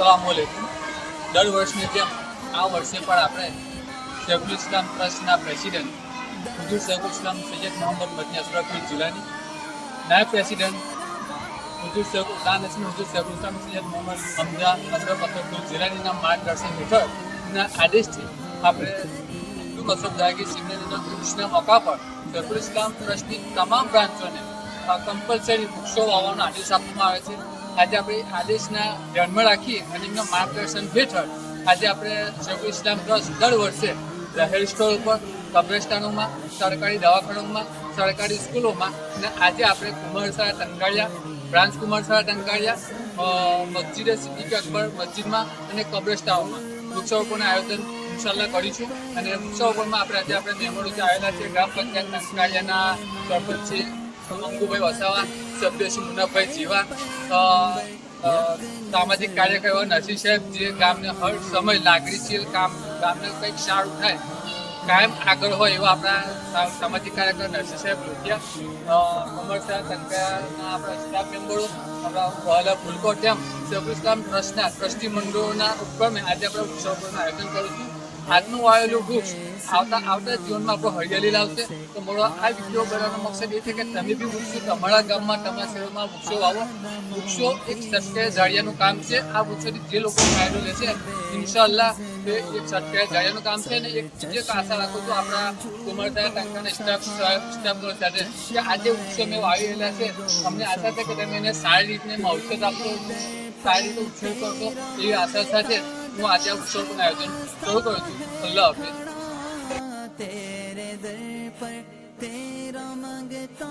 अस्सलामुअलैकुम। દર વર્ષની જેમ આ વર્ષે પણ આપણે શેખુલ ઇસ્લામ ટ્રસ્ટના પ્રેસિડેન્ટ હુજુર શેખુલ ઇસ્લામ સૈયદ મોહમ્મદ મદની અશરફુલ જીલાની, નાયબ પ્રેસિડેન્ટ હુજુર શેખુલ ઇસ્લામ સૈયદ મોહમ્મદ હમઝા અશરફુલ જીલાનીના માર્ગદર્શન હેઠળના આદેશથી આપણે હિન્દુ કસરત જાગીર સિમરનના ઉર્ષના મોકા પર શેખુલ ઇસ્લામ ટ્રસ્ટની તમામ બ્રાન્ચોને કમ્પલસરી વૃક્ષો વાવવાનો આદેશ આપવામાં આવે છે। આજે આપણે આદેશના ધ્યાનમાં રાખી અને એમના માર્ગદર્શન હેઠળ આજે આપણે શેખુલ ઇસ્લામ ટ્રસ્ટ દર વર્ષે જાહેર સ્થળ ઉપર, કબ્રસ્તાનોમાં, સરકારી દવાખાનાઓમાં, સરકારી સ્કૂલોમાં અને આજે આપણે કુમારશાળા ટંકાળિયા, બ્રાન્ચ કુમારશાળા ટંકાળિયા, મસ્જિદે સિદ્દીક અકબર મસ્જિદમાં અને કબ્રસ્તાનોમાં વૃક્ષારોપણનું આયોજન ઇન્શાલ્લાહ કરીશું। અને વૃક્ષારોપણમાં આપણે મહેમાનો જે આવેલા છે ગ્રામ પંચાયત ટંકાળિયાના સરપંચ છે અંગુભાઈ વસાવા, સભ્ય શ્રી મુનાભાઈ જીવા, સામાજિક કાર્યકર નરસિંહ સાહેબ, જે ગામને હર સમય લાગણીશીલ ગામને કંઈક સારું થાય કાયમ આગળ હોય એવા આપણા સામાજિક કાર્યકર નરસિંહ સાહેબ લોધિયા, કમરશાહ ટંકાના આપણા સ્ટાફ મેમ્બરો, આપણા વહાલા ફૂલકોટ તેમ શેખુલ ઇસ્લામ ટ્રસ્ટના ટ્રસ્ટી મંડળોના ઉપક્રમે આજે આપણે વૃક્ષારોપણનું આયોજન કરીશું। આજનું વાવેલું વૃક્ષ આવતા જીવનમાં આપણો હરિયાળી લાવશે। તો મારો આ વિડીયો બનાવવાનો મકસદ એ છે કે તમે બી વૃક્ષો તમારા ગામમાં, તમારા શહેરમાં વૃક્ષો વાવો। વૃક્ષો એક સટકે જાળિયાનું કામ છે। આ વૃક્ષોથી જે લોકો ફાયદો લેશે ઇન્શાલ્લાહ તે એક સટકે જાળિયાનું કામ છે। અને એક આશા રાખું છું આપણા કુમારશાળા ટંકાના સ્ટાફ સાથે કે આજે વૃક્ષો મેં વાવી રહેલા છે, અમને આશા છે કે તમે એને સારી રીતે ઔષધ આપશો, સારી રીતે ઉછેર કરશો, એવી આશા સાથે હું આજે આ વૃક્ષારોપણનું આયોજન શરૂ કરું છું। અલ્લાહ હાફિઝ। तेरे दर पर तेरा मंगता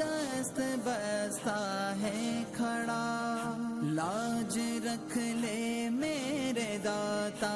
दस्त बसता है खड़ा, लाज रख ले मेरे दाता।